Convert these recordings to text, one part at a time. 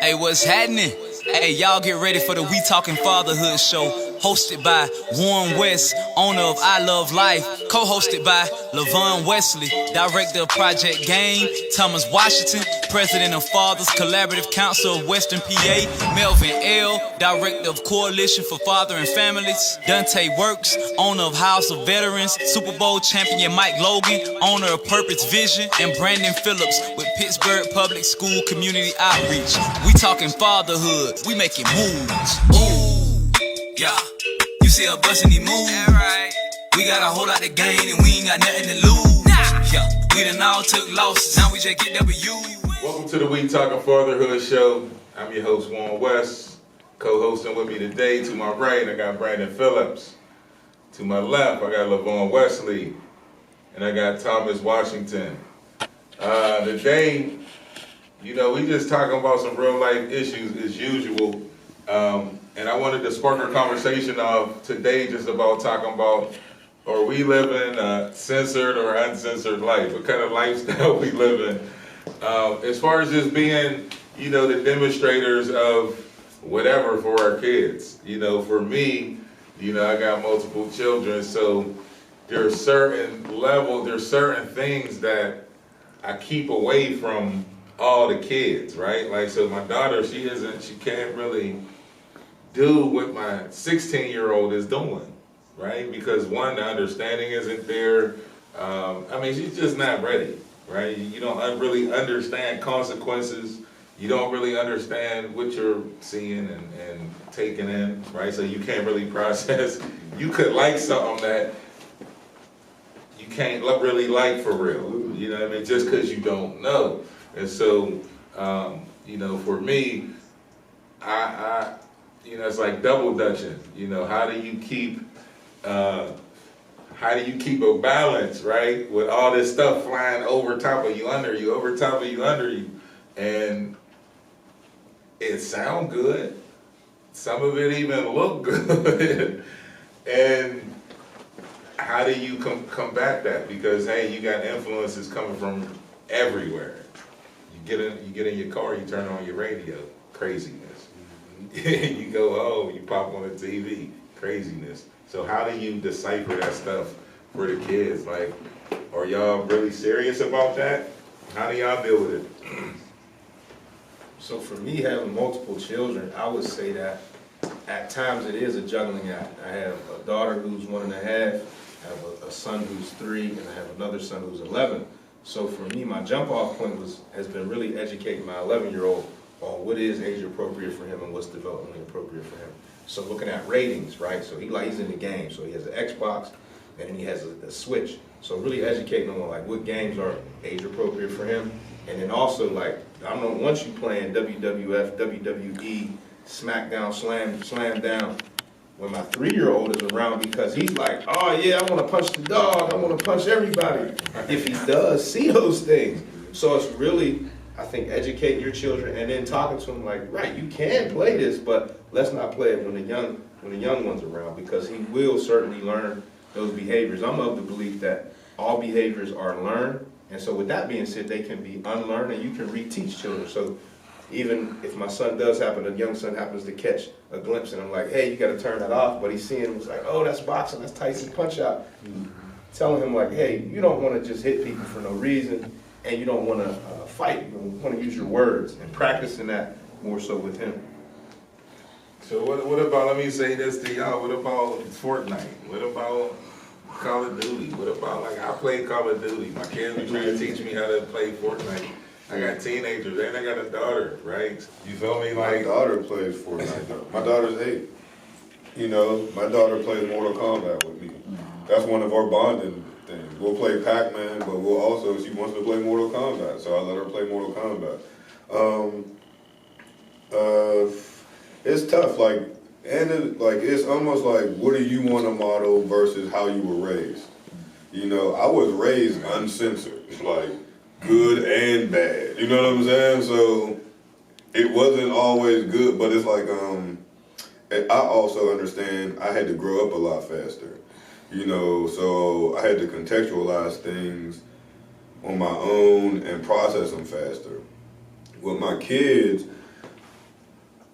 Hey, what's happening? Hey, y'all get ready for the We Talking Fatherhood show, hosted by Warren West, owner of I Love Life, co-hosted by LaVon Wesley, director of Project Game, Thomas Washington, president of Fathers Collaborative Council of Western PA, Melvin L., director of Coalition for Father and Families, Dante Works, owner of House of Veterans, Super Bowl champion Mike Logan, owner of Purpose Vision, and Brandon Phillips with Pittsburgh Public School Community Outreach. We talking fatherhood, we making moves. Ooh, yeah, you see us busting these moves. Right. We got a whole lot to gain and we ain't got nothing to lose. Yeah, we done all took losses, now we just get W. Welcome to the We Talking Fatherhood show. I'm your host, Warren West. Co-hosting with me today, to my right, I got Brandon Phillips. To my left, I got LaVon Wesley. And I got Thomas Washington. Today, we just talking about some real life issues as usual. And I wanted to spark a conversation of today just about talking about, are we living a censored or uncensored life? What kind of lifestyle we live in? As far as just being, the demonstrators of whatever for our kids. For me, I got multiple children, so there's certain things that I keep away from all the kids, right? Like, so my daughter, she can't really do what my 16-year-old is doing, right? Because one, the understanding isn't there. She's just not ready, right? You don't really understand consequences. You don't really understand what you're seeing and taking in, right? So you can't really process. You could like something that you can't really like for real, just because you don't know. And so, for me, I it's like double dutching. How do you keep a balance, right? With all this stuff flying over top of you, under you, over top of you, under you, and it sound good. Some of it even look good, and how do you combat that? Because hey, you got influences coming from everywhere. You get in your car, you turn on your radio, craziness. You go home, you pop on the TV, craziness. So how do you decipher that stuff for the kids? Like, are y'all really serious about that? How do y'all deal with it? So for me, having multiple children, I would say that at times it is a juggling act. I have a daughter who's 1.5, I have a son who's 3, and I have another son who's 11. So for me, my jump-off point has been really educating my 11-year-old on what is age appropriate for him and what's developmentally appropriate for him. So looking at ratings, right? So he's in the game. So he has an Xbox, and then he has a Switch. So really educating him on what games are age appropriate for him. And then also once you playing WWF, WWE, SmackDown, Slam Down, when my 3-year-old is around, because he's like, oh yeah, I want to punch the dog, I want to punch everybody. If he does see those things. So it's really, I think, educating your children and then talking to them like, right, you can play this, but let's not play it when the young one's around, because he will certainly learn those behaviors. I'm of the belief that all behaviors are learned, and so with that being said, they can be unlearned and you can reteach children. So even if my son a young son happens to catch a glimpse and I'm like, hey, you got to turn that off, but he's seeing it's like, oh, that's boxing, that's Tyson punch out. Telling him like, hey, you don't want to just hit people for no reason, and you don't want to fight. You want to use your words, and practicing that more so with him. So what about, let me say this to y'all, what about Fortnite? What about Call of Duty? What about, I play Call of Duty. My kids be trying to teach me how to play Fortnite. I got teenagers and I got a daughter, right? You feel me? My daughter plays Fortnite though. My daughter's 8. My daughter plays Mortal Kombat with me. That's one of our bonding things. We'll play Pac-Man, but she wants to play Mortal Kombat, so I let her play Mortal Kombat. It's tough, it's almost like, what do you want to model versus how you were raised? I was raised uncensored, good and bad. You know what I'm saying? So it wasn't always good, but it's like, I also understand I had to grow up a lot faster. So I had to contextualize things on my own and process them faster. With my kids,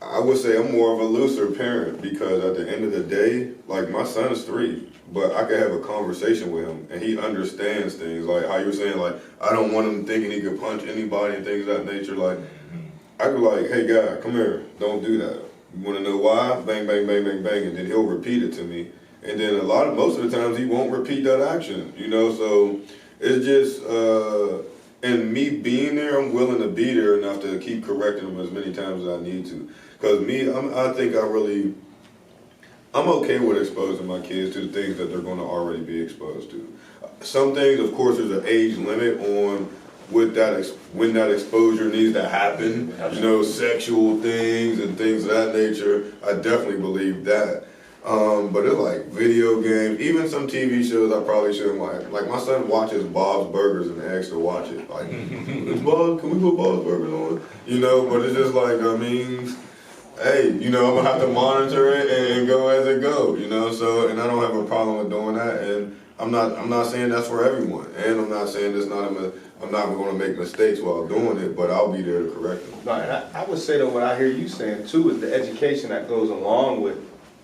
I would say I'm more of a looser parent because at the end of the day, like my son's 3, but I could have a conversation with him and he understands things. Like how you were saying, like I don't want him thinking he could punch anybody and things of that nature. Like I could like, hey guy, come here, don't do that. You want to know why? Bang, bang, bang, bang, bang, and then he'll repeat it to me. And then most of the times he won't repeat that action, you know. So it's just, and me being there, I'm willing to be there enough to keep correcting him as many times as I need to. Because I think I'm okay with exposing my kids to the things that they're going to already be exposed to. Some things, of course, there's an age limit on when that exposure needs to happen. You know, sexual things and things of that nature. I definitely believe that. But it's like video games, even some TV shows I probably shouldn't like. Like my son watches Bob's Burgers and asks to watch it. Like, can we put Bob's Burgers on? You know, but it's just like, I mean, hey, you know, I'm gonna have to monitor it and go as it goes, you know. So, and I don't have a problem with doing that. And I'm not saying that's for everyone, and I'm not saying I'm not going to make mistakes while doing it, but I'll be there to correct them. No, and I would say that what I hear you saying too is the education that goes along with,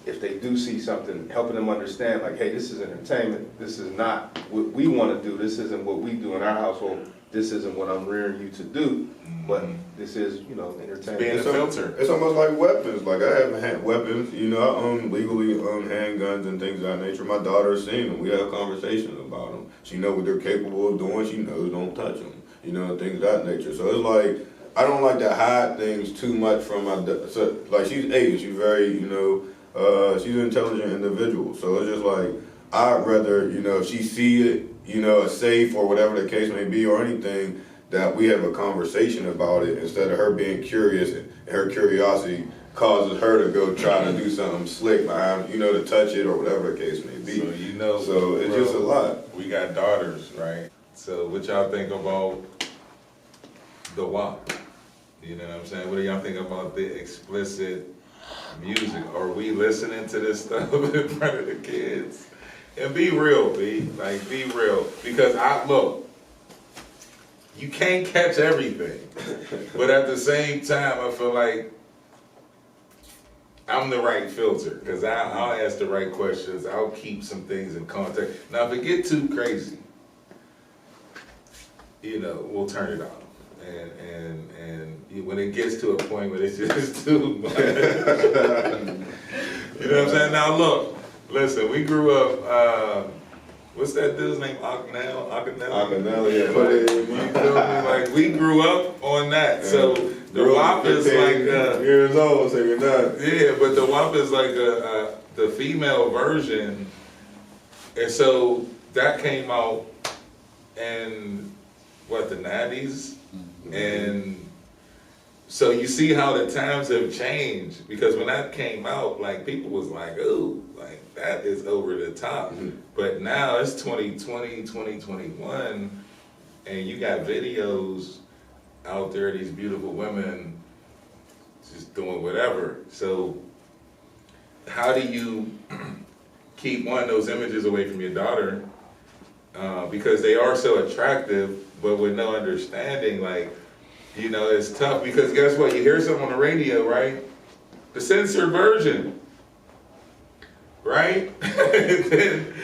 if they do see something, helping them understand, like, hey, this is entertainment. This is not what we want to do. This isn't what we do in our household. This isn't what I'm rearing you to do. But this is, you know, entertainment. Being a filter. It's almost like weapons. Like I have weapons. You know, I own legally handguns and things of that nature. My daughter's seen them. We have conversations about them. She knows what they're capable of doing. She knows don't touch them. You know, things of that nature. So it's like I don't like to hide things too much from my. So like she's 8. She's very, you know, she's an intelligent individual. So it's just like I'd rather, you know, if she see it, you know, a safe or whatever the case may be or anything, that we have a conversation about it instead of her being curious and her curiosity causes her to go try to do something slick behind, you know, to touch it or whatever the case may be. So you know, so it's just a lot. We got daughters, right? So what y'all think about the WAP? You know what I'm saying? What do y'all think about the explicit music? Are we listening to this stuff in front of the kids? And be real, B. Like, be real. Because look, you can't catch everything. But at the same time, I feel like I'm the right filter. Because I'll ask the right questions. I'll keep some things in context. Now, if it get too crazy, you know, we'll turn it off. And when it gets to a point where it's just too much. You know what I'm saying? Now, look. Listen, we grew up, what's that dude's name? Akinel, yeah. But you feel me? Like, we grew up on that. Yeah. So the WAP is like years old, so you're not. Yeah, but the WAP is like the female version. And so that came out in the 90s? Mm-hmm. And so you see how the times have changed, because when that came out, like, people was like, ooh, like, that is over the top. Mm-hmm. But now it's 2020, 2021, and you got videos out there, these beautiful women just doing whatever. So how do you keep those images away from your daughter? Because they are so attractive, but with no understanding, like, you know, it's tough, because guess what? You hear something on the radio, right? The censored version, right? And then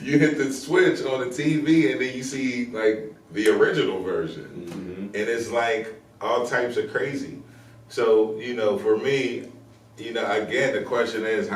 you hit the switch on the TV and then you see, like, the original version. Mm-hmm. And it's like all types of crazy. So, you know, for me, you know, again, the question is,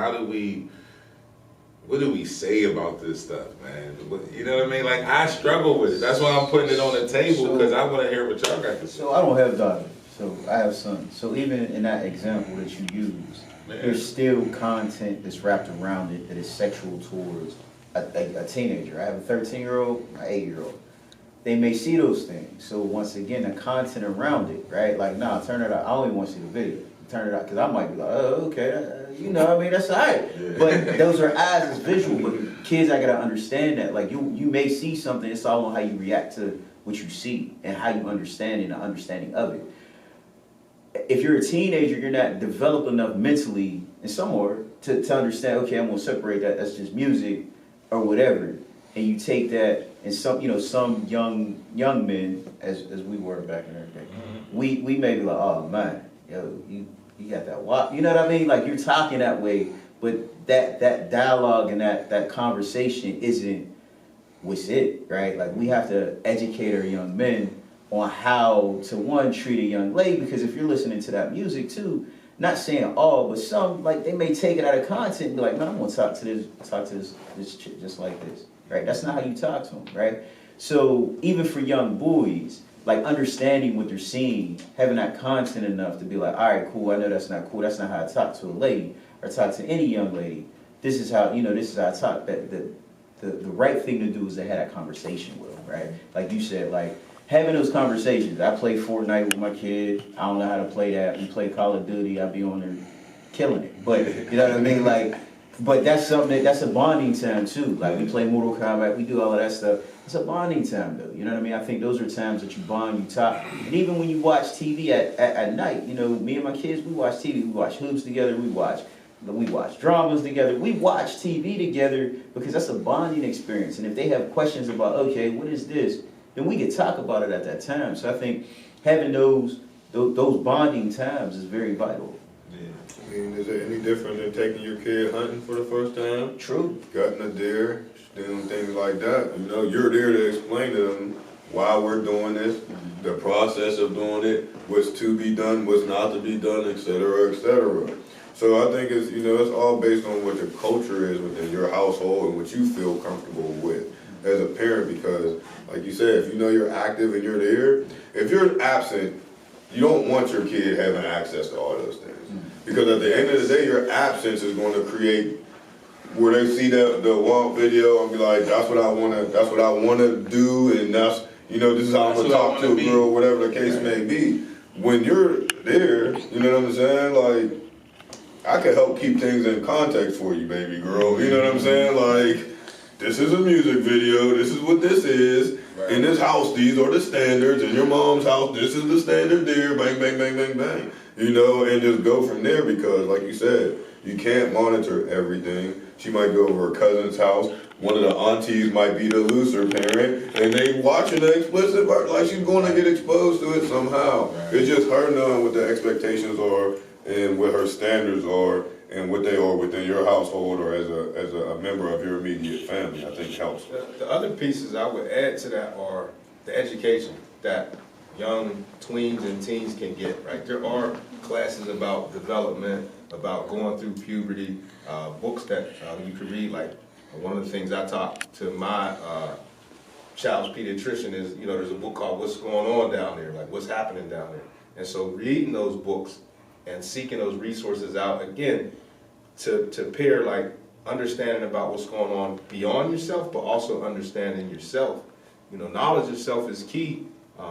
what do we say about this stuff, man? You know what I mean? Like, I struggle with it. That's why I'm putting it on the table, because I want to hear what y'all got to say. So I don't have daughters, so I have sons. So even in that example that you use, there's still content that's wrapped around it that is sexual towards a teenager. I have a 13-year-old, an 8-year-old. They may see those things. So once again, the content around it, right? Like, nah, turn it out. I don't even want to see the video. Turn it out, because I might be like, oh, okay, you know, I mean, that's all right. Yeah. But those are eyes, it's visual. But kids, I gotta understand that. Like, you may see something, it's all on how you react to what you see and how you understand it and the understanding of it. If you're a teenager, you're not developed enough mentally and somewhere to understand, okay, I'm gonna separate that, that's just music or whatever. And you take that, and some young men, as we were back in our day, we may be like, oh man, yo, you got that walk. You know what I mean? Like you're talking that way, but that dialogue and that conversation isn't what's it, right? Like we have to educate our young men on how to one treat a young lady, because if you're listening to that music too, not saying all, but some, like they may take it out of content and be like, man, I'm gonna talk to this chick just like this, right? That's not how you talk to them, right? So even for young boys, like understanding what they're seeing, having that content enough to be like, all right, cool, I know that's not cool, that's not how I talk to a lady or talk to any young lady. This is how, this is how I talk. That the right thing to do is to have that conversation with them, right? Like you said, like having those conversations. I play Fortnite with my kid. I don't know how to play that. We play Call of Duty. I be on there killing it. But you know what I mean? Like, but that's something that's a bonding time too. Like we play Mortal Kombat. We do all of that stuff. It's a bonding time though. You know what I mean? I think those are times that you bond, you talk. And even when you watch TV at night, me and my kids, we watch TV. We watch Hoops together. We watch dramas together. We watch TV together because that's a bonding experience. And if they have questions about, okay, what is this? Then we can talk about it at that time. So I think having those bonding times is very vital. Yeah. I mean, is it any different than taking your kid hunting for the first time? True. Gutting a deer, doing things like that. You're there to explain to them why we're doing this, the process of doing it, what's to be done, what's not to be done, et cetera, et cetera. So I think it's, it's all based on what the culture is within your household and what you feel comfortable with as a parent, because like you said, if you're active and you're there, if you're absent, you don't want your kid having access to all those things. Because at the end of the day, your absence is going to create where they see the one video and be like, that's what I wanna do, and that's this is how I'm gonna talk to a girl, whatever the case may be. When you're there, you know what I'm saying? Like, I can help keep things in context for you, baby girl. You know what I'm saying? Like, this is a music video, this is what this is. Right. In this house, these are the standards. In your mom's house, this is the standard there. Bang, bang, bang, bang, bang. And just go from there, because, like you said, you can't monitor everything. She might go over her cousin's house. One of the aunties might be the looser parent, and they watching the explicit part, like she's going to get exposed to it somehow. Right. It's just her knowing what the expectations are and what her standards are and what they are within your household or as a member of your immediate family, I think helps. The other pieces I would add to that are the education that young tweens and teens can get, right? There are classes about development, about going through puberty, books that you could read. Like one of the things I taught to my child's pediatrician is, there's a book called What's Going On Down There, like what's happening down there. And so reading those books and seeking those resources out, again, to pair like understanding about what's going on beyond yourself, but also understanding yourself. Knowledge of self is key,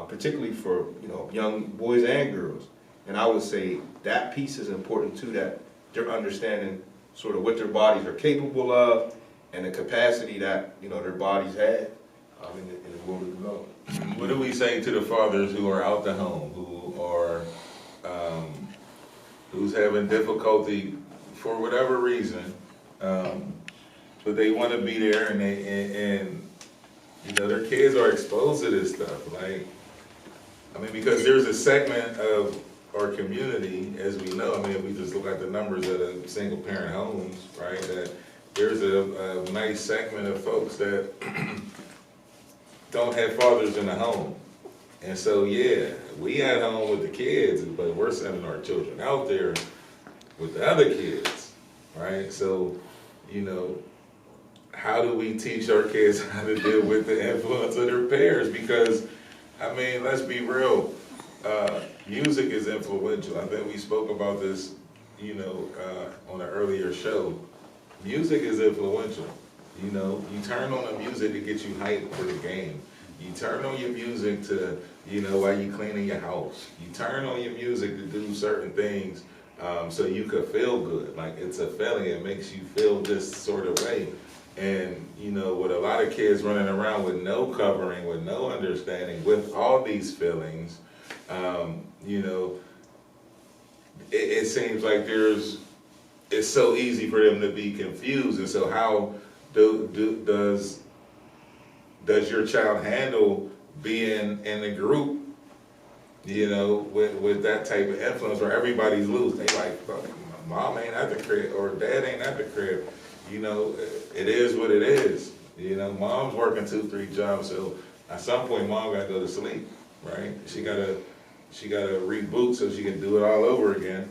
particularly for, young boys and girls. And I would say that piece is important too, that they're understanding sort of what their bodies are capable of and the capacity that, their bodies have in the world of development. What do we say to the fathers who are out the home, who are, who's having difficulty for whatever reason, but they want to be there, and their kids are exposed to this stuff. Like, because there's a segment of our community, as we know. If we just look at the numbers of the single parent homes, right? That there's a nice segment of folks that don't have fathers in the home. And so, yeah, we at home with the kids, but we're sending our children out there with the other kids, right? So, how do we teach our kids how to deal with the influence of their parents? Because, let's be real, music is influential. I think we spoke about this, on an earlier show. Music is influential. You turn on the music to get you hyped for the game. You turn on your music to, while you cleaning your house. You turn on your music to do certain things so you could feel good. Like, it's a feeling. It makes you feel this sort of way. And, with a lot of kids running around with no covering, with no understanding, with all these feelings, it seems like it's so easy for them to be confused. And so how does your child handle being in a group you know, with that type of influence where everybody's loose. They like, mom ain't at the crib or dad ain't at the crib. You know, it is what it is. You know, mom's working 2-3 jobs, so at some point mom gotta go to sleep, right? She gotta reboot so she can do it all over again.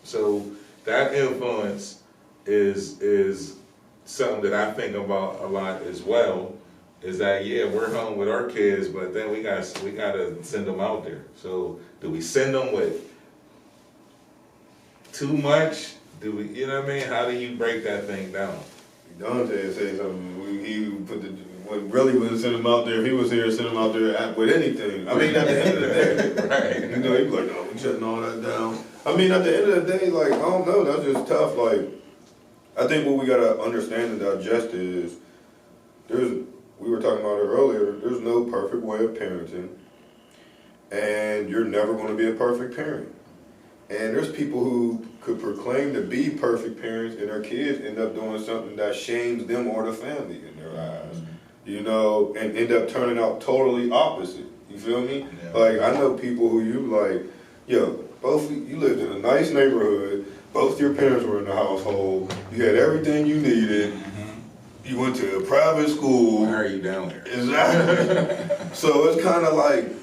So that influence is something that I think about a lot as well. Is that, yeah, we're home with our kids, but then we gotta send them out there. So do we send them with too much? Do we, you know what I mean? How do you break that thing down? Dante said something. When really was send him out there, if he was here, send him out there with anything. I mean, at the end of the day, Right. you know, he'd be like, no, we shutting all that down. I mean, at the end of the day, like, I don't know, that's just tough. Like, I think what we gotta understand and digest is, we were talking about it earlier, there's no perfect way of parenting, and you're never gonna be a perfect parent. And there's people who could proclaim to be perfect parents, and their kids end up doing something that shames them or the family in their eyes, you know, and end up turning out totally opposite. You feel me? Yeah. Like, I know people who you like, yo, you lived in a nice neighborhood, both your parents were in the household, you had everything you needed, you went to a private school. Why are you down there? Exactly. So it's kind of like,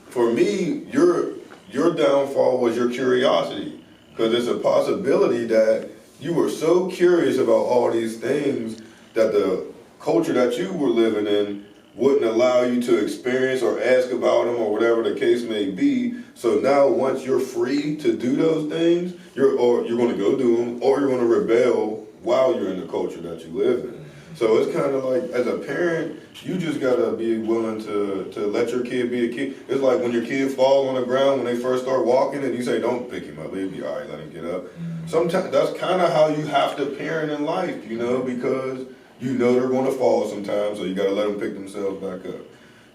for me, your downfall was your curiosity, because it's a possibility that you were so curious about all these things that the culture that you were living in wouldn't allow you to experience or ask about them or whatever the case may be. So now once you're free to do those things, you're going to go do them, or you're going to rebel while you're in the culture that you live in. So it's kind of like, as a parent, you just gotta be willing to let your kid be a kid. It's like when your kid falls on the ground when they first start walking, and you say, don't pick him up, he'll be all right, let him get up. Sometimes that's kind of how you have to parent in life, you know, because you know they're gonna fall sometimes, so you gotta let them pick themselves back up.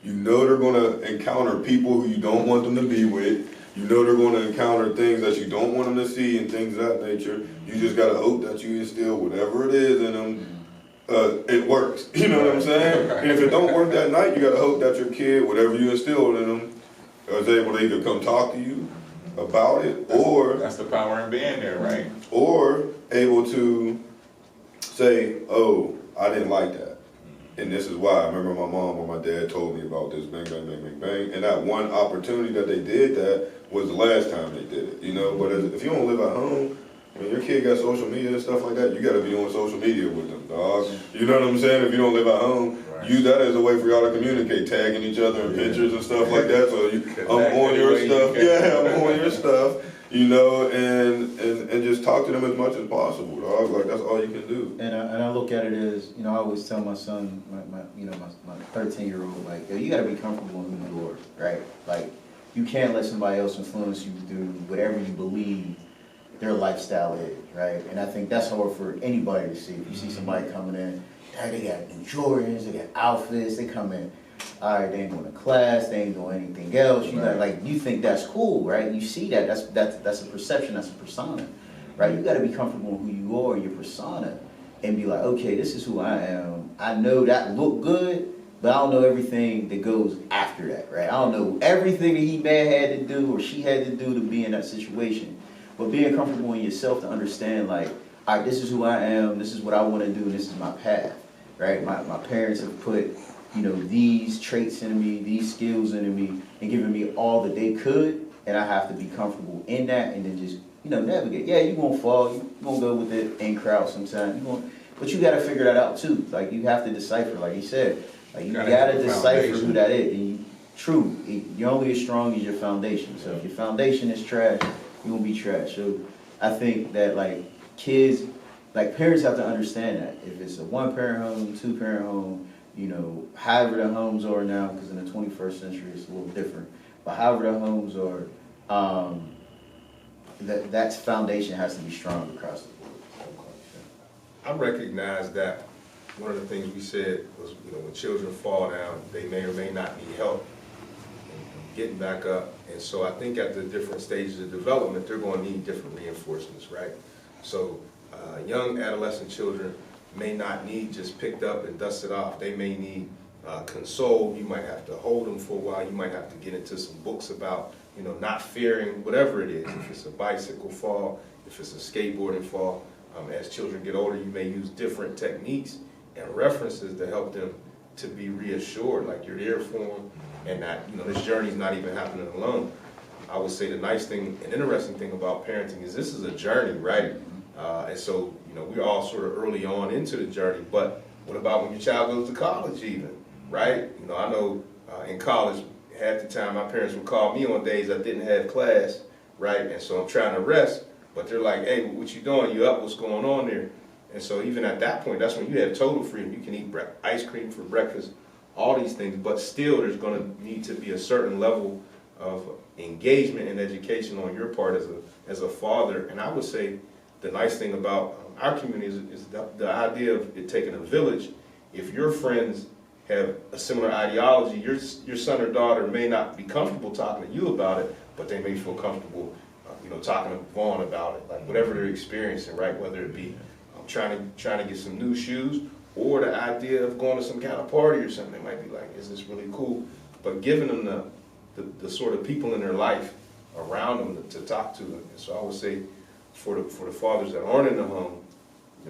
You know they're gonna encounter people who you don't want them to be with. You know they're gonna encounter things that you don't want them to see and things of that nature. You just gotta hope that you instill whatever it is in them. It works, you know what I'm saying? And if it don't work that night, you gotta hope that your kid, whatever you instilled in them, is able to either come talk to you about it, or That's the power in being there, right? or able to say, oh, I didn't like that, and this is why. I remember my mom or my dad told me about this, bang, bang, bang, bang, bang, and that one opportunity that they did that was the last time they did it, you know? But if you don't live at home, when your kid got social media and stuff like that, you gotta be on social media with them, dog. You know what I'm saying? If you don't live at home, use that as a way for y'all to communicate, tagging each other in pictures and stuff like that. So I'm on your stuff, I'm on your stuff, you know, and just talk to them as much as possible, dog. Like, that's all you can do. And I look at it as, you know, I always tell my son, my 13-year-old, like, yo, you gotta be comfortable in who you are, right? Like, you can't let somebody else influence you to do whatever you believe their lifestyle is, right? And I think that's hard for anybody to see. If you see somebody coming in, they got new Jordans, they got outfits, they come in, all right, they ain't going to class, they ain't doing anything else. You got, like, you think that's cool, right? You see that, that's a perception, that's a persona, right? You got to be comfortable in who you are, your persona, and be like, okay, this is who I am. I know that look good, but I don't know everything that goes after that, right? I don't know everything that he may have had to do or she had to do to be in that situation. But being comfortable in yourself to understand, like, all right, this is who I am, this is what I want to do, and this is my path, right? My parents have put, you know, these traits in me, these skills in me, and given me all that they could, and I have to be comfortable in that, and then just, you know, navigate. Yeah, you're going to fall, you're going to go with it in crowd sometimes, but you got to figure that out too. Like, you have to decipher, like he said, like, you got to decipher who that is. And you're only as strong as your foundation. So if your foundation is trash, you're going to be trash. So I think that, like, kids, like, parents have to understand that. If it's a one-parent home, two-parent home, you know, however the homes are now, because in the 21st century it's a little different, but however the homes are, that foundation has to be strong across the board. I recognize that one of the things we said was, you know, when children fall down, they may or may not need help in getting back up. And so I think at the different stages of development, they're going to need different reinforcements, right? So young adolescent children may not need just picked up and dusted off. They may need console, you might have to hold them for a while, you might have to get into some books about, not fearing whatever it is. If it's a bicycle fall, if it's a skateboarding fall, as children get older, you may use different techniques and references to help them to be reassured, like you're there for them, and that, this journey's not even happening alone. I would say the nice thing and interesting thing about parenting is this is a journey, right? And so, we're all sort of early on into the journey, but what about when your child goes to college even, right? I know in college, half the time my parents would call me on days I didn't have class, right? And so I'm trying to rest, but they're like, hey, what you doing? You up? What's going on there? And so even at that point, that's when you have total freedom. You can eat ice cream for breakfast, all these things, but still there's going to need to be a certain level of engagement and education on your part as a father. And I would say the nice thing about our community is the idea of it taking a village. If your friends have a similar ideology, your son or daughter may not be comfortable talking to you about it, but they may feel comfortable, talking to Vaughn about it, like whatever they're experiencing, right? Whether it be trying to get some new shoes, or the idea of going to some kind of party or something. They might be like, is this really cool? But giving them the sort of people in their life around them to talk to them. And so I would say for the fathers that aren't in the home,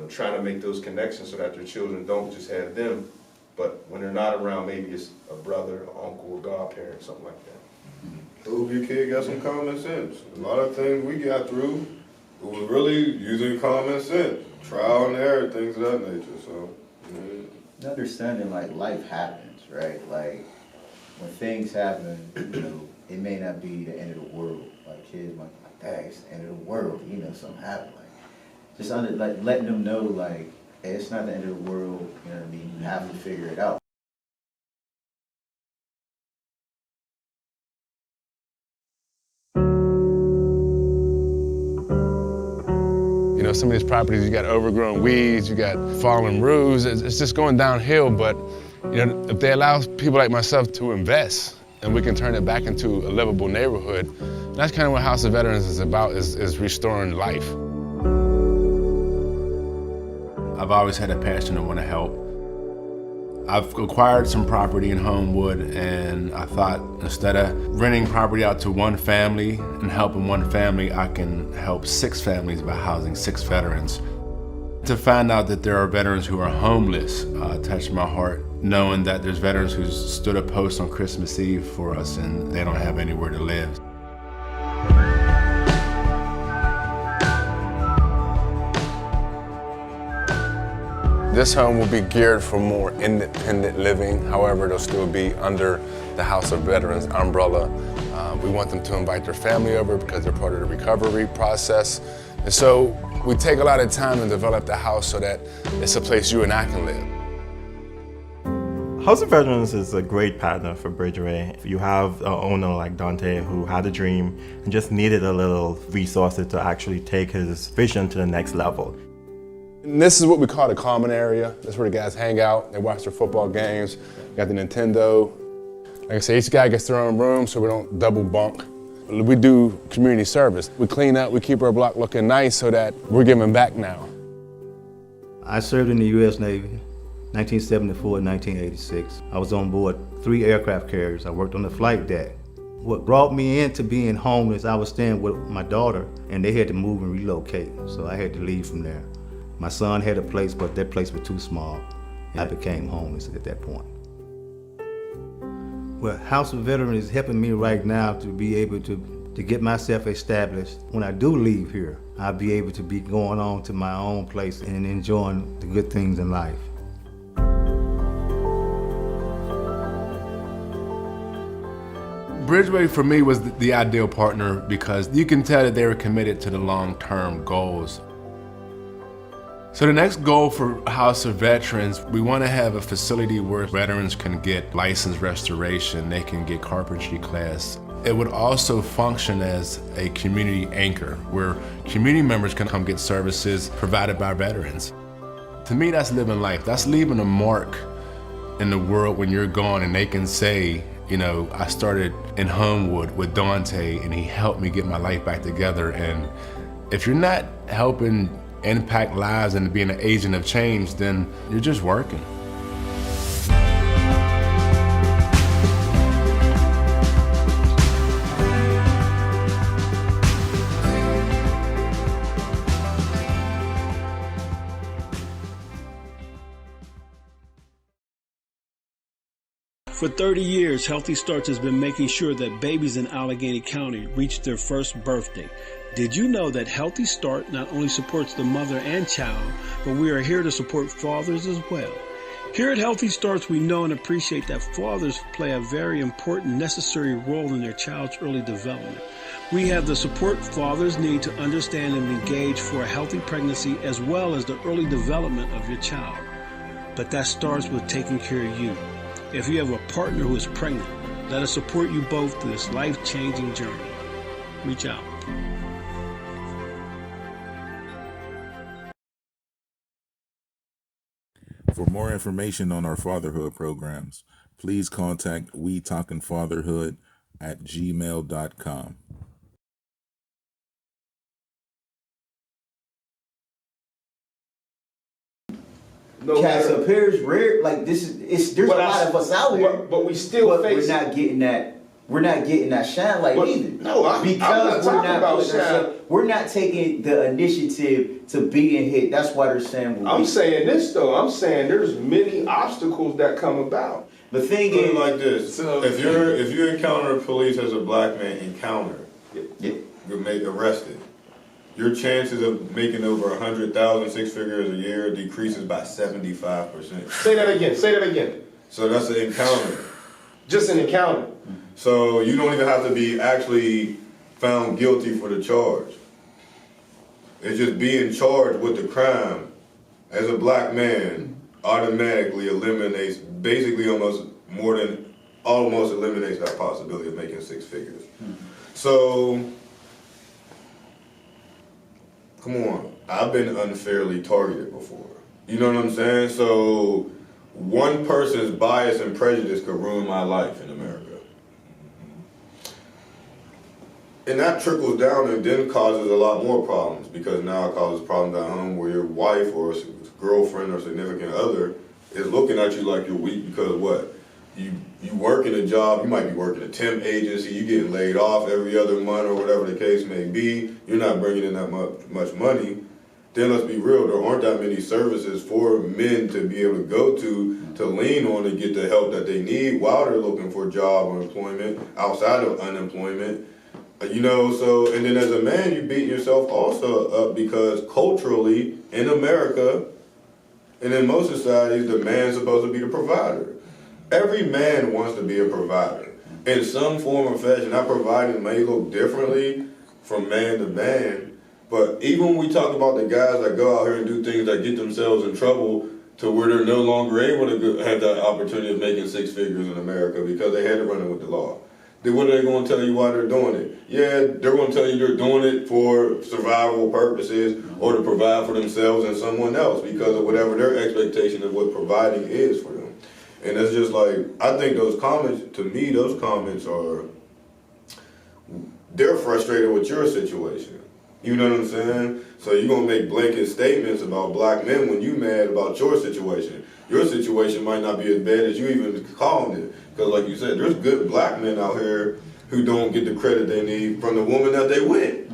trying to make those connections so that their children don't just have them, but when they're not around, maybe it's a brother, an uncle, or godparent, something like that. Hope your kid got some common sense. A lot of things we got through, it was really using common sense, trial and error, things of that nature. So, Understanding like life happens, right? Like when things happen, it may not be the end of the world. Like kids might be like, dang, it's the end of the world. Something happened. Like just letting them know like, hey, it's not the end of the world. You know what I mean? You have to figure it out. Some of these properties, you got overgrown weeds, you got fallen roofs. It's just going downhill, but if they allow people like myself to invest and we can turn it back into a livable neighborhood, that's kind of what House of Veterans is about, is restoring life. I've always had a passion to want to help. I've acquired some property in Homewood, and I thought instead of renting property out to one family and helping one family, I can help 6 families by housing 6 veterans. To find out that there are veterans who are homeless touched my heart, knowing that there's veterans who stood a post on Christmas Eve for us and they don't have anywhere to live. This home will be geared for more independent living. However, they'll still be under the House of Veterans umbrella. We want them to invite their family over because they're part of the recovery process. And so we take a lot of time to develop the house so that it's a place you and I can live. House of Veterans is a great partner for Bridgeway. You have an owner like Dante who had a dream and just needed a little resources to actually take his vision to the next level. And this is what we call the common area. That's where the guys hang out, they watch their football games, got the Nintendo. Like I say, each guy gets their own room so we don't double bunk. We do community service. We clean up, we keep our block looking nice so that we're giving back now. I served in the U.S. Navy, 1974 and 1986. I was on board 3 aircraft carriers. I worked on the flight deck. What brought me into being homeless, I was staying with my daughter and they had to move and relocate, so I had to leave from there. My son had a place, but that place was too small. I became homeless at that point. Well, House of Veterans is helping me right now to be able to get myself established. When I do leave here, I'll be able to be going on to my own place and enjoying the good things in life. Bridgeway for me was the ideal partner because you can tell that they were committed to the long-term goals. So the next goal for House of Veterans, we want to have a facility where veterans can get licensed restoration, they can get carpentry class. It would also function as a community anchor where community members can come get services provided by veterans. To me, that's living life. That's leaving a mark in the world when you're gone and they can say, I started in Homewood with Dante and he helped me get my life back together. And if you're not helping impact lives and being an agent of change, then you're just working. For 30 years, Healthy Starts has been making sure that babies in Allegheny County reach their first birthday. Did you know that Healthy Start not only supports the mother and child, but we are here to support fathers as well? Here at Healthy Starts, we know and appreciate that fathers play a very important, necessary role in their child's early development. We have the support fathers need to understand and engage for a healthy pregnancy as well as the early development of your child. But that starts with taking care of you. If you have a partner who is pregnant, let us support you both through this life-changing journey. Reach out. For more information on our fatherhood programs, please contact WeTalkingFatherhood@gmail.com. No Cats matter- up here is rare. Like there's a lot of us out here, but we still face. we're not getting that. We're not getting that shine light either. No, I'm not talking about shine. We're not taking the initiative to be in hit. That's why they're saying. I'm saying this though. I'm saying there's many obstacles that come about. The thing Put is, it like this: if you encounter police as a black man encounter, you make arrested. Your chances of making over 100,000 6 figures a year decreases by 75%. Say that again. Say that again. So that's an encounter. Just an encounter. So you don't even have to be actually found guilty for the charge. It's just being charged with the crime as a black man automatically eliminates, basically almost eliminates that possibility of making 6 figures. So, come on, I've been unfairly targeted before. You know what I'm saying? So, one person's bias and prejudice could ruin my life in America. And that trickles down and then causes a lot more problems, because now it causes problems at home where your wife or girlfriend or significant other is looking at you like you're weak because what? You work in a job, you might be working a temp agency, you getting laid off every other month or whatever the case may be, you're not bringing in that much money. Then let's be real, there aren't that many services for men to be able to go to lean on to get the help that they need while they're looking for a job or employment outside of unemployment. You know, so, and then as a man, you beat yourself also up because culturally in America and in most societies, the man's supposed to be the provider. Every man wants to be a provider. In some form or fashion, that providing may look differently from man to man, but even when we talk about the guys that go out here and do things that get themselves in trouble to where they're no longer able to have that opportunity of making 6 figures in America because they had to run it with the law. Then what are they going to tell you why they're doing it? Yeah, they're going to tell you they're doing it for survival purposes or to provide for themselves and someone else because of whatever their expectation of what providing is for them. And it's just like, I think those comments, to me, those comments are, they're frustrated with your situation. You know what I'm saying? So you're going to make blanket statements about black men when you mad about your situation. Your situation might not be as bad as you even calling it. Because like you said, there's good black men out here who don't get the credit they need from the woman that they with.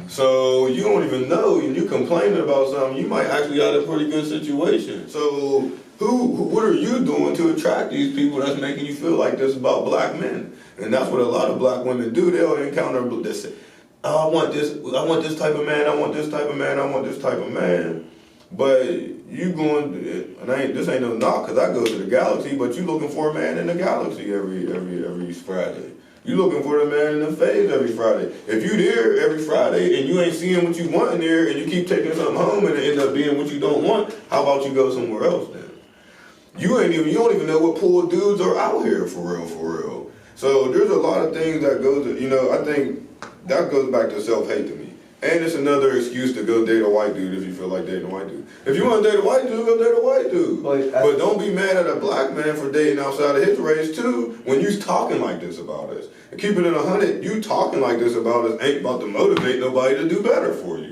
So you don't even know, and you complaining about something, you might actually have a pretty good situation. So what are you doing to attract these people that's making you feel like this about black men? And that's what a lot of black women do. They'll encounter this, oh, I want this type of man, I want this type of man, I want this type of man. But you going, and this ain't no knock, because I go to the galaxy, but you looking for a man in the galaxy every Friday. You looking for the man in the phase every Friday. If you there every Friday and you ain't seeing what you want in there and you keep taking something home and it end up being what you don't want, how about you go somewhere else then? You don't even know what pool of dudes are out here for real. So there's a lot of things that goes, I think that goes back to self-hate to me. And it's another excuse to go date a white dude if you feel like dating a white dude. If you want to date a white dude, go date a white dude. But don't be mad at a black man for dating outside of his race too when you talking like this about us. And keeping it 100, you talking like this about us ain't about to motivate nobody to do better for you. At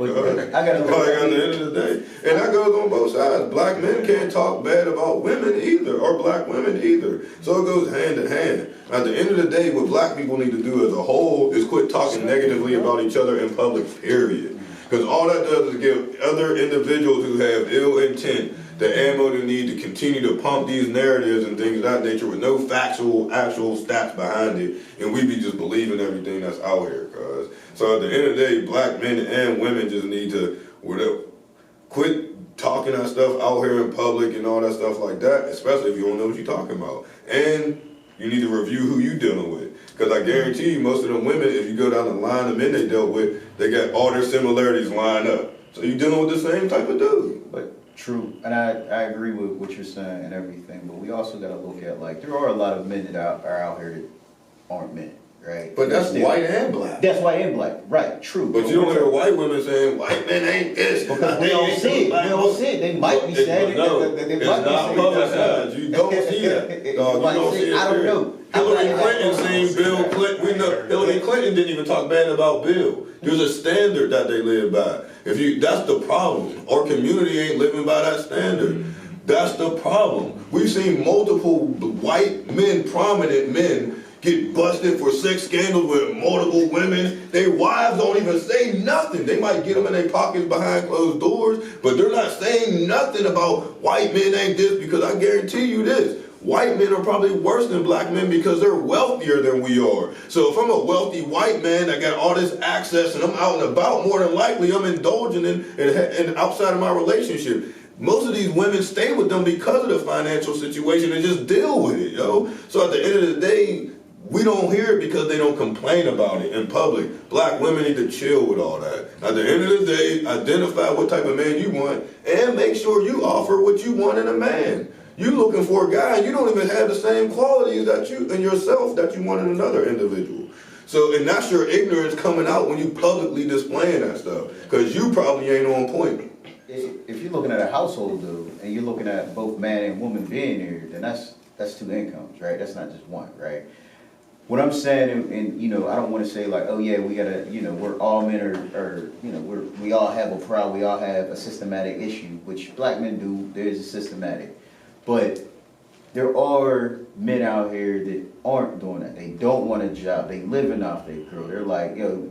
the end of the day. And that goes on both sides. Black men can't talk bad about women either, or black women either. So it goes hand in hand. At the end of the day, what black people need to do as a whole is quit talking negatively about each other in public, period. Because all that does is give other individuals who have ill intent the ammo they need to continue to pump these narratives and things of that nature with no factual, actual stats behind it, and we be just believing everything that's out here, cuz. So at the end of the day, black men and women just need to quit talking that stuff out here in public and all that stuff like that, especially if you don't know what you're talking about. And you need to review who you dealing with. Because I guarantee you, most of them women, if you go down the line of men they dealt with, they got all their similarities lined up. So you're dealing with the same type of dude. But true, and I agree with what you're saying and everything, but we also got to look at, like, there are a lot of men that are out here that aren't men, right? But that's white and black. That's white and black, right, true. But you don't hear white women saying, white men ain't this. Because we don't see it. We don't see it. They might be saying it. No, it's not publicized. You don't see that. No, you don't see it. I don't know. Hillary Clinton seen Bill Clinton. We know Hillary Clinton didn't even talk bad about Bill. There's a standard that they live by. That's the problem. Our community ain't living by that standard. That's the problem. We've seen multiple white men, prominent men, get busted for sex scandals with multiple women. Their wives don't even say nothing. They might get them in their pockets behind closed doors, but they're not saying nothing about white men ain't this, because I guarantee you this. White men are probably worse than black men because they're wealthier than we are. So if I'm a wealthy white man that got all this access and I'm out and about, more than likely I'm indulging in outside of my relationship. Most of these women stay with them because of the financial situation and just deal with it, yo. So at the end of the day, we don't hear it because they don't complain about it in public. Black women need to chill with all that. At the end of the day, identify what type of man you want and make sure you offer what you want in a man. You looking for a guy and you don't even have the same qualities that you in yourself that you want in another individual. So, and that's your ignorance coming out when you publicly displaying that stuff, because you probably ain't on point. If you're looking at a household, though, and you're looking at both man and woman being there, then that's two incomes, right? That's not just one, right? What I'm saying, and you know, I don't want to say like, oh yeah, we gotta, you know, we're all men are you know, we all have a problem, we all have a systematic issue, which black men do. There's a systematic. But there are men out here that aren't doing that. They don't want a job. They living off their girl. They're like, yo,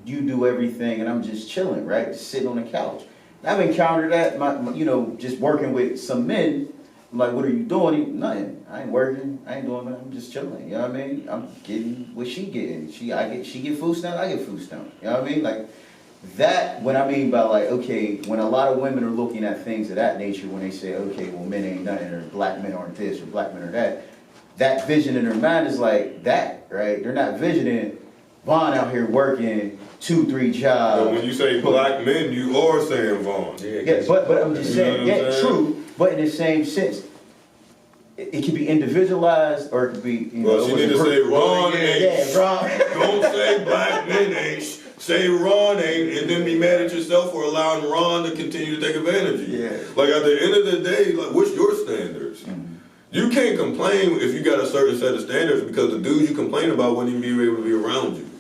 you do everything and I'm just chilling, right? Just sitting on the couch. I've encountered that, you know, just working with some men. I'm like, what are you doing? Nothing. I ain't working. I ain't doing nothing. I'm just chilling. You know what I mean? I'm getting what she getting. She get food stamps. I get food stamps. You know what I mean? Like, that, what I mean by like, okay, when a lot of women are looking at things of that nature, when they say, okay, well, men ain't nothing, or black men aren't this, or black men are that, that vision in their mind is like that, right? They're not visioning Vaughn out here working 2-3 jobs. But when you say black men, you are saying Vaughn. Yeah, but I'm just saying, yeah, true, but in the same sense, it could be individualized, or it could be, you know. Well, she need to say Ron ain't. Yeah, Ron. Don't say black men ain't. Say Ron ain't, and then be mad at yourself for allowing Ron to continue to take advantage of you. Yeah. Like at the end of the day, like what's your standards? Mm-hmm. You can't complain if you got a certain set of standards because the dudes you complain about wouldn't even be able to be around you.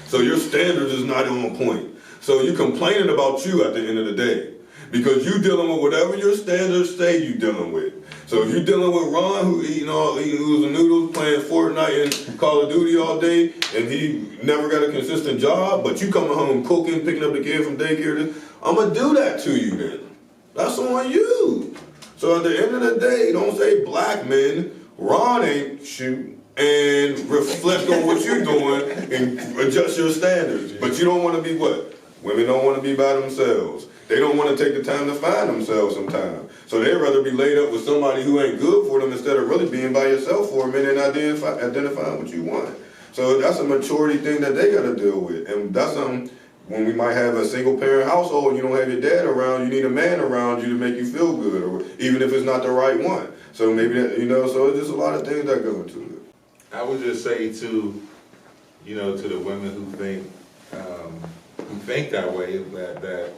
So your standards is not on point. So you complaining about you at the end of the day because you dealing with whatever your standards say you dealing with. So if you're dealing with Ron, who eating the noodles, playing Fortnite and Call of Duty all day, and he never got a consistent job, but you coming home cooking, picking up the kid from daycare, I'm gonna do that to you then. That's on you. So at the end of the day, don't say black men, Ron ain't shoot, and reflect on what you're doing and adjust your standards. But you don't want to be what? Women don't want to be by themselves. They don't want to take the time to find themselves sometimes. So they'd rather be laid up with somebody who ain't good for them instead of really being by yourself for a minute and identifying what you want. So that's a maturity thing that they got to deal with. And that's something, when we might have a single parent household and you don't have your dad around, you need a man around you to make you feel good, or even if it's not the right one. So maybe that, so it's just a lot of things that go into it. I would just say to the women who think that way, that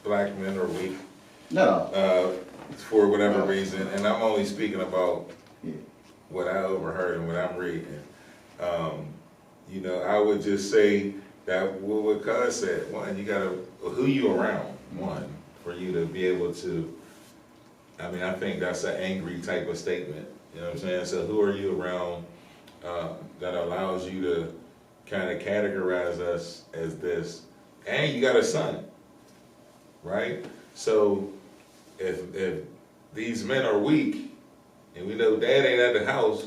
black men are weak. No. For whatever reason, and I'm only speaking about what I overheard and what I'm reading. I would just say that what Cuz said, one, you gotta, who you around, one, for you to be able to, I think that's an angry type of statement, you know what I'm saying? So who are you around that allows you to kind of categorize us as this? And you got a son, right? So if these men are weak, and we know dad ain't at the house,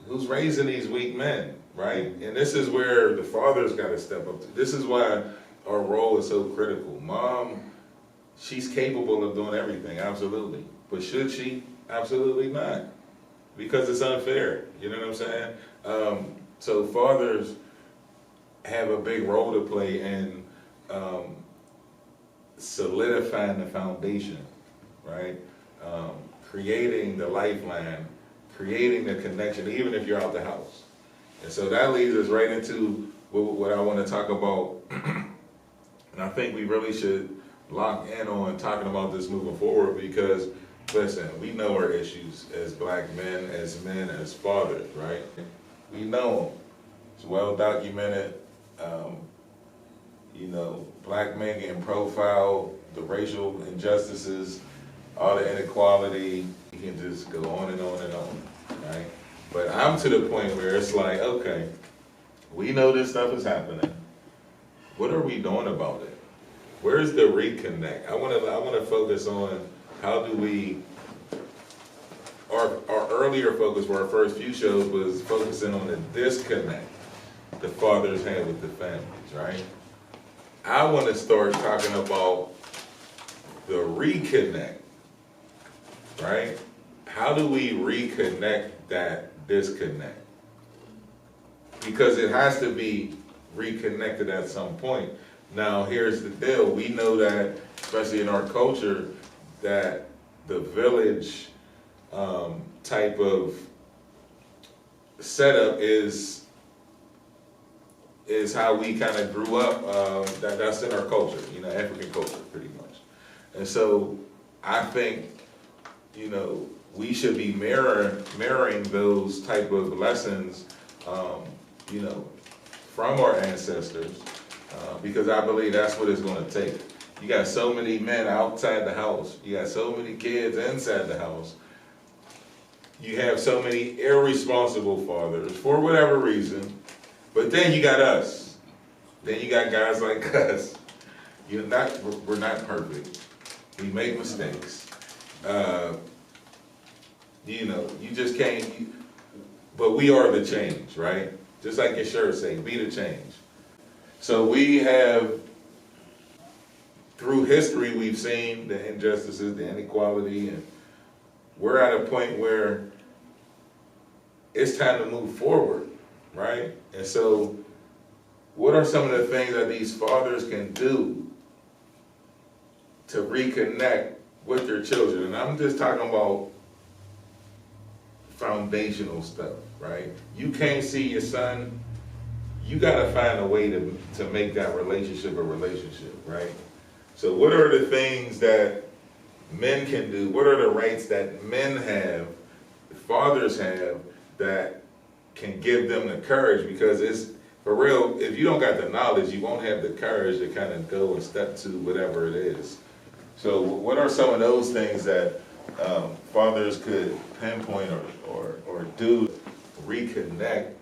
who's raising these weak men, right? And this is where the father's got to step up. This is why our role is so critical. Mom, she's capable of doing everything, absolutely. But should she? Absolutely not. Because it's unfair, you know what I'm saying? So fathers have a big role to play in solidifying the foundation, right? Creating the lifeline, creating the connection, even if you're out the house. And so that leads us right into what I want to talk about. And I think we really should lock in on talking about this moving forward because, listen, we know our issues as black men, as fathers, right? We know them. It's well documented. You know, black men getting profiled, the racial injustices, all the inequality. You can just go on and on and on, right? But I'm to the point where it's like, okay, we know this stuff is happening. What are we doing about it? Where's the reconnect? I want to focus on how do we. Our earlier focus for our first few shows was focusing on the disconnect the fathers had with the families, right? I want to start talking about the reconnect, right? How do we reconnect that disconnect? Because it has to be reconnected at some point. Now, here's the deal. We know that, especially in our culture, that the village type of setup is how we kind of grew up. That's in our culture, you know, African culture, pretty much. And so I think, you know, we should be mirroring those type of lessons, you know, from our ancestors, because I believe that's what it's going to take. You got so many men outside the house. You got so many kids inside the house. You have so many irresponsible fathers for whatever reason. But then you got us. Then you got guys like us. We're not perfect. We make mistakes. You know, you just can't, but we are the change, right? Just like your shirt say, be the change. So we have, through history, we've seen the injustices, the inequality, and we're at a point where it's time to move forward, right? And so what are some of the things that these fathers can do to reconnect with their children? And I'm just talking about foundational stuff, right? You can't see your son, you gotta find a way to make that relationship a relationship, right? So what are the things that men can do? What are the rights that men have, fathers have, that can give them the courage? Because it's, for real, if you don't got the knowledge, you won't have the courage to kind of go and step to whatever it is. So what are some of those things that fathers could pinpoint or do to reconnect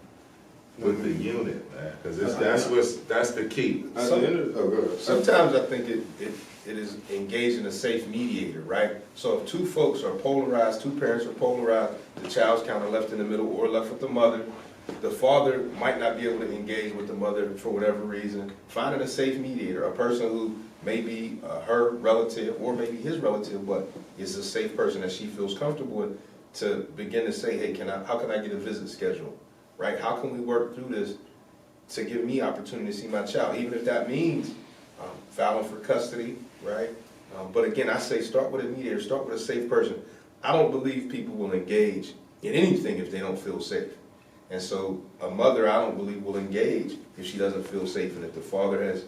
with the unit, man? Because that's the key. Sometimes I think it is engaging a safe mediator, right? So if two folks are polarized, two parents are polarized, the child's kind of left in the middle or left with the mother, the father might not be able to engage with the mother for whatever reason. Finding a safe mediator, a person who may be her relative or maybe his relative, but is a safe person that she feels comfortable with, to begin to say, hey, how can I get a visit scheduled, right? How can we work through this to give me opportunity to see my child, even if that means filing for custody, right? But again, I say start with a mediator, start with a safe person. I don't believe people will engage in anything if they don't feel safe. And so a mother, I don't believe, will engage if she doesn't feel safe. And if the father has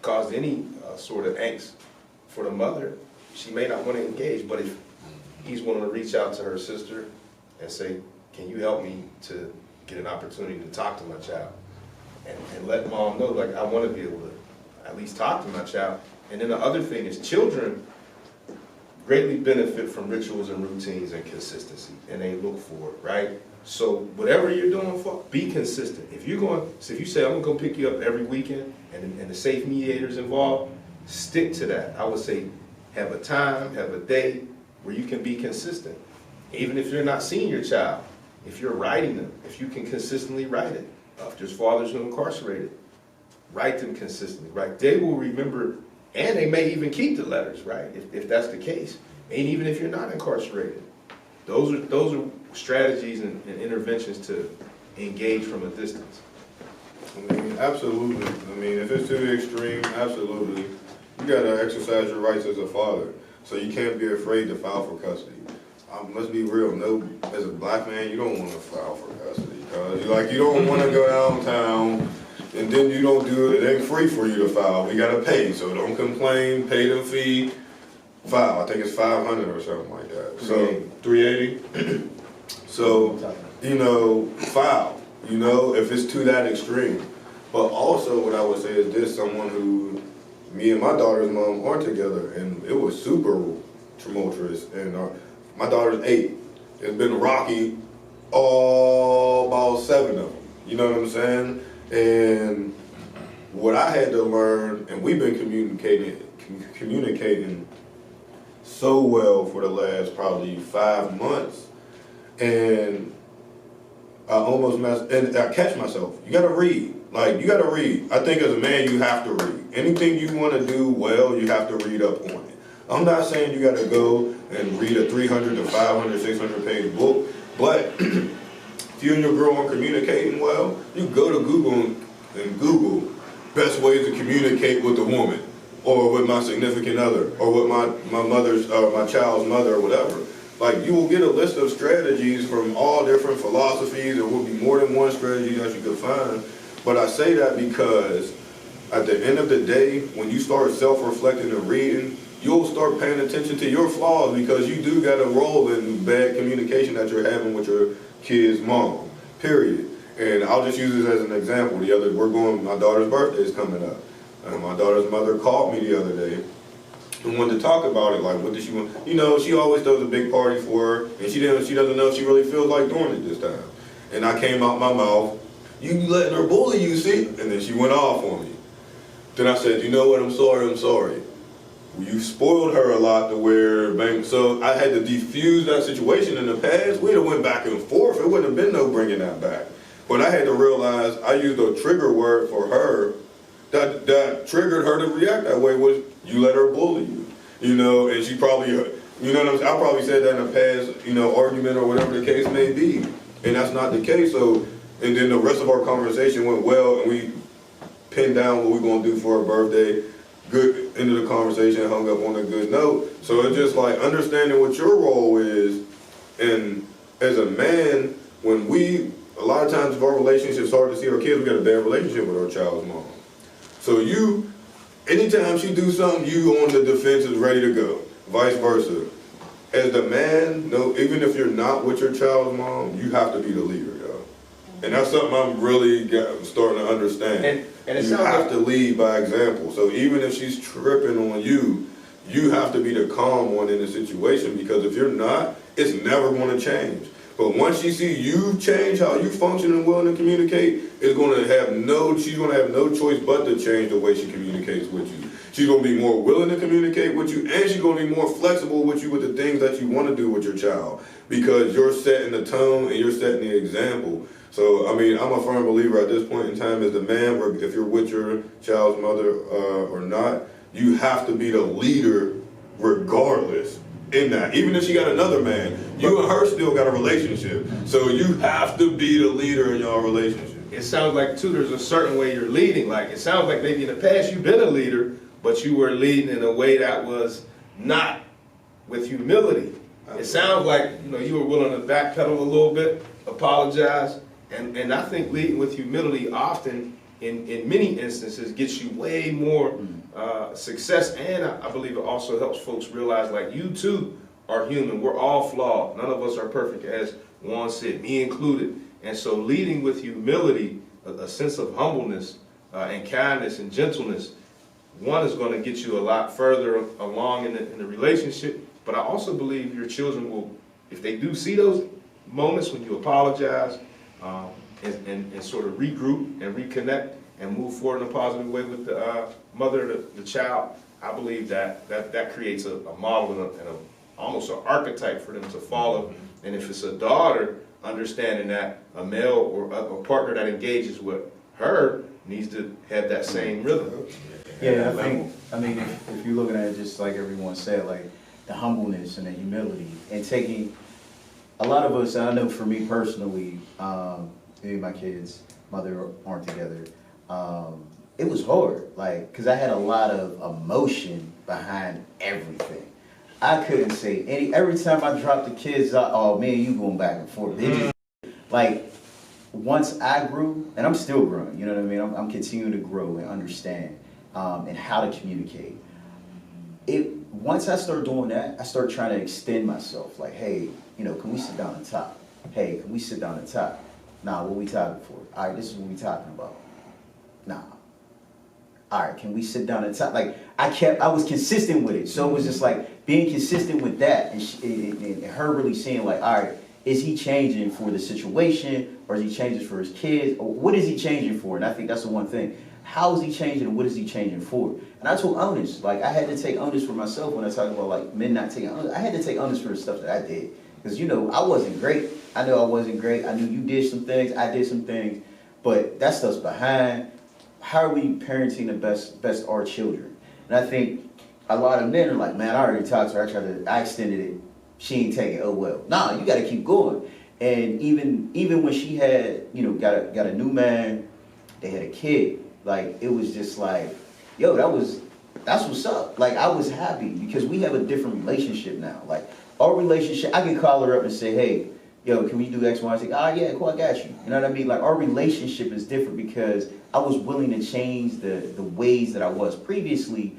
caused any sort of angst for the mother, she may not want to engage. But if he's willing to reach out to her sister and say, can you help me to get an opportunity to talk to my child? And let mom know, like, I want to be able to at least talk to my child. And then the other thing is, children greatly benefit from rituals and routines and consistency, and they look for it, right? So whatever you're doing, be consistent. If you say, I'm gonna go pick you up every weekend, and the safe mediator's involved, stick to that. I would say have a time, have a date where you can be consistent. Even if you're not seeing your child, if you're writing them, if you can consistently write it. If there's fathers who are incarcerated, write them consistently, right? They will remember, and they may even keep the letters, right? If that's the case, and even if you're not incarcerated. Those are strategies and interventions to engage from a distance. I mean, absolutely. I mean, if it's to the extreme, absolutely. You gotta exercise your rights as a father. So you can't be afraid to file for custody. Let's be real, no, as a black man, you don't wanna file for custody. Cause you don't wanna go downtown and then you don't do it, it ain't free for you to file. We gotta pay, so don't complain, pay the fee, file. I think it's 500 or something like that. So, 380. So, file, if it's to that extreme. But also what I would say is this, someone who, me and my daughter's mom aren't together, and it was super tumultuous, and my daughter's 8. It's been rocky all about 7 of them, you know what I'm saying? And what I had to learn, and we've been communicating so well for the last probably 5 months, and I almost messed, and I catch myself. You gotta read. You gotta read. I think as a man, you have to read. Anything you wanna do well, you have to read up on it. I'm not saying you gotta go and read a 300 to 500, 600 page book, but if you and your girl aren't communicating well, you go to Google and Google best ways to communicate with a woman, or with my significant other, or with my mother's, or my child's mother, or whatever. You will get a list of strategies from all different philosophies. There will be more than one strategy that you could find. But I say that because at the end of the day, when you start self-reflecting and reading, you'll start paying attention to your flaws, because you do got a role in bad communication that you're having with your kid's mom, period. And I'll just use this as an example. My daughter's birthday is coming up. And my daughter's mother called me the other day and wanted to talk about it, what did she want? She always does a big party for her, and she doesn't know if she really feels like doing it this time. And I came out my mouth, you letting her bully you, see? And then she went off on me. Then I said, you know what, I'm sorry. You spoiled her a lot to where, so I had to defuse that situation in the past. We'd have went back and forth. It wouldn't have been no bringing that back. But I had to realize I used a trigger word for her that triggered her to react that way, was you let her bully you, and she probably, what I'm saying? I probably said that in a past, argument or whatever the case may be, and that's not the case. So, and then the rest of our conversation went well, and we pinned down what we're gonna do for her birthday. Good, end of the conversation, hung up on a good note. So it's just understanding what your role is, and as a man, a lot of times if our relationship's hard to see our kids, we got a bad relationship with our child's mom. So anytime she do something, you on the defense is ready to go. Vice versa. As the man, even if you're not with your child's mom, you have to be the leader, yo. And that's something I'm really starting to understand. And you have to lead by example. So even if she's tripping on you, you have to be the calm one in the situation, because if you're not, it's never going to change. But once she see you change how you function and willing to communicate, she's going to have no choice but to change the way she communicates with you. She's going to be more willing to communicate with you, and she's going to be more flexible with you with the things that you want to do with your child, because you're setting the tone and you're setting the example. So, I'm a firm believer at this point in time as the man, if you're with your child's mother or not, you have to be the leader regardless. In that, even if she got another man, you and her still got a relationship. So you have to be the leader in your relationship. It sounds like, too, there's a certain way you're leading. It sounds like maybe in the past you've been a leader, but you were leading in a way that was not with humility. It sounds like you were willing to backpedal a little bit, apologize, and I think leading with humility often, in many instances, gets you way more success, and I believe it also helps folks realize you too are human. We're all flawed. None of us are perfect, as Juan said, me included. And so leading with humility, a sense of humbleness and kindness and gentleness, one is going to get you a lot further along in the relationship. But I also believe your children will, if they do see those moments when you apologize and sort of regroup and reconnect and move forward in a positive way with the mother of the child, I believe that creates a model and almost an archetype for them to follow. And if it's a daughter, understanding that a male or a partner that engages with her needs to have that same rhythm. Yeah, I mean, if you're looking at it just like everyone said, like the humbleness and the humility and taking, a lot of us, I know for me personally, me and my kids, mother aren't together, it was hard, like, because I had a lot of emotion behind everything. I couldn't say every time I dropped the kids, oh man, you going back and forth. It just, like, once I grew, and I'm still growing, you know what I mean? I'm continuing to grow and understand and how to communicate. Once I start doing that, I start trying to extend myself. Like, hey, you know, can we sit down and talk? Hey, can we sit down and talk? Nah, what we talking for? All right, this is what we talking about. Nah. All right, can we sit down and talk? Like, I was consistent with it. So it was just like being consistent with that and her really seeing like, all right, is he changing for the situation or is he changing for his kids? Or what is he changing for? And I think that's the one thing. How is he changing and what is he changing for? And I took onus. Like, I had to take onus for myself when I talk about like men not taking onus. I had to take onus for the stuff that I did. Because, you know, I wasn't great. I know I wasn't great. I knew you did some things. I did some things. But that stuff's behind. How are we parenting the best our children? And I think a lot of men are like, man, I already talked to her. I extended it. She ain't take it. Oh, well. Nah, you got to keep going. And even when she had, you know, got a new man, they had a kid. Like, it was just like, yo, that's what's up. Like, I was happy because we have a different relationship now. Like, our relationship, I can call her up and say, hey, yo, can we do X, Y, Z? Yeah, cool, I got you. You know what I mean? Like, our relationship is different because I was willing to change the ways that I was previously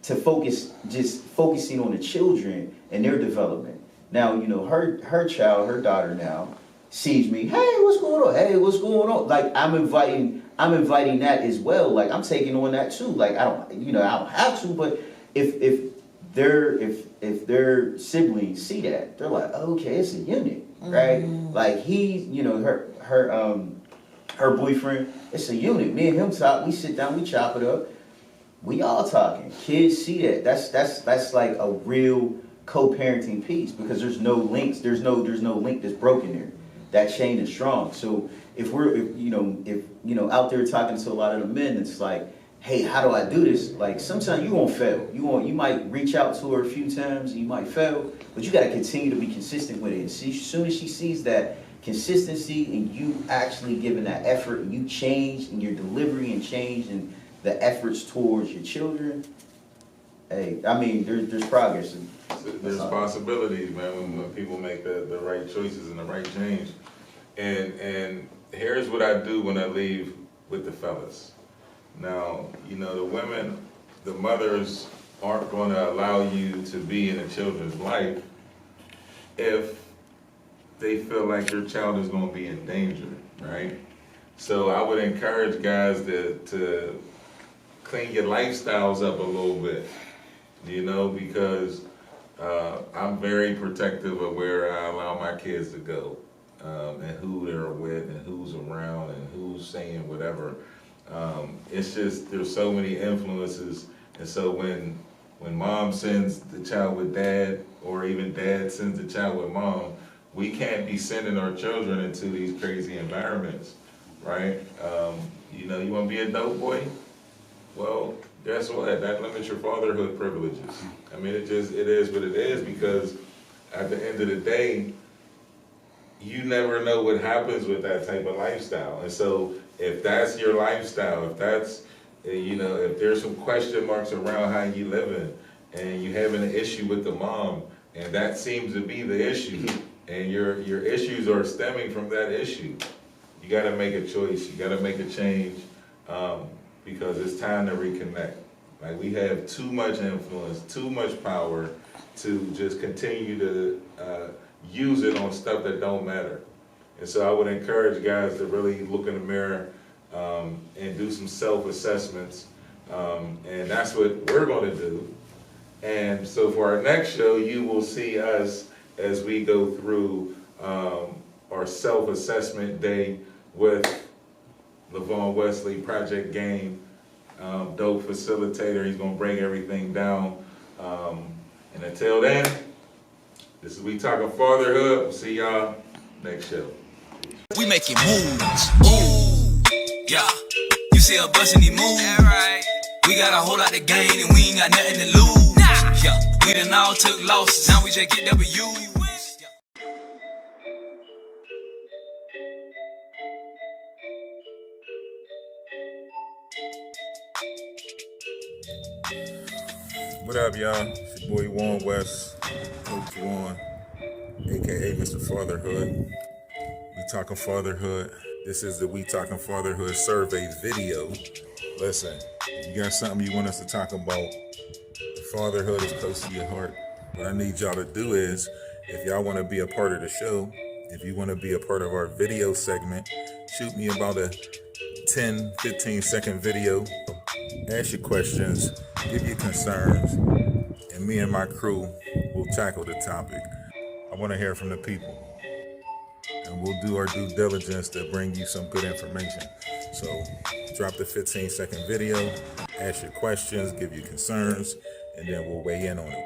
to focusing on the children and their development. Now, you know, her child, her daughter now, sees me, hey, what's going on? Hey, what's going on? Like, I'm inviting that as well. Like, I'm taking on that too. Like, I don't have to, but if their siblings see that, they're like, oh, okay, it's a unit, right? Like, he's, you know, her boyfriend, it's a unit. Me and him talk, we sit down, we chop it up. We all talking. Kids see that. That's like a real co-parenting piece because there's no links. There's no link that's broken there. That chain is strong. So if out there talking to a lot of the men, it's like, hey, how do I do this? Like, sometimes you won't fail. You might reach out to her a few times, and you might fail, but you got to continue to be consistent with it. And see, as soon as she sees that consistency and you actually giving that effort, and you change in your delivery and change in the efforts towards your children, hey, I mean, there's progress. There's possibilities, man, when people make the right choices and the right change. And here's what I do when I leave with the fellas. Now, you know, the women, the mothers aren't going to allow you to be in a children's life if they feel like your child is going to be in danger, right? So I would encourage guys to clean your lifestyles up a little bit, you know, because I'm very protective of where I allow my kids to go, and who they're with and who's around and who's saying whatever. It's just, there's so many influences, and so when mom sends the child with dad, or even dad sends the child with mom, we can't be sending our children into these crazy environments, right? You know, you want to be a dope boy? Well, guess what? That limits your fatherhood privileges. I mean, it is what it is, because at the end of the day, you never know what happens with that type of lifestyle. And so if that's your lifestyle, if that's, you know, if there's some question marks around how you living and you having an issue with the mom, and that seems to be the issue, and your issues are stemming from that issue, you got to make a choice. You got to make a change, because it's time to reconnect. Like, we have too much influence, too much power to just continue to use it on stuff that don't matter. And so I would encourage guys to really look in the mirror and do some self-assessments, and that's what we're going to do. And so for our next show, you will see us as we go through our self-assessment day with LaVon Wesley, Project Game, dope facilitator. He's gonna break everything down. And until then, this is We Talking Fatherhood. We'll see y'all next show. We making moves. Ooh, yeah. You see us busting these moves. Yeah, right. We got a whole lot to gain and we ain't got nothing to lose. Nah. Yeah. We done all took losses. Now we just get W. What up, y'all? It's your boy Warren West, Coach Warren, aka Mr. Fatherhood. We Talking Fatherhood. This is the We Talking Fatherhood survey video. Listen, if you got something you want us to talk about, fatherhood is close to your heart. What I need y'all to do is, if y'all want to be a part of the show, if you want to be a part of our video segment, shoot me about a 10, 15 second video. Ask your questions, give your concerns, and me and my crew will tackle the topic. I want to hear from the people, and we'll do our due diligence to bring you some good information. So drop the 15-second video, ask your questions, give your concerns, and then we'll weigh in on it.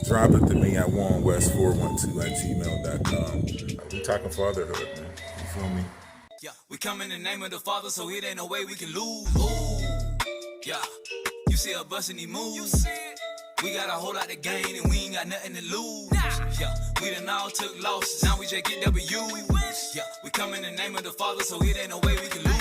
Drop it to me at warrenwest412@gmail.com. We talking fatherhood, man. You feel me? Yeah, we come in the name of the Father, so it ain't no way we can lose. Ooh, yeah. You see us busting these moves. You see it. We got a whole lot to gain and we ain't got nothing to lose. Nah. Yeah, we done all took losses. Now we just get W. We win. Yeah, we come in the name of the Father, so it ain't no way we can lose.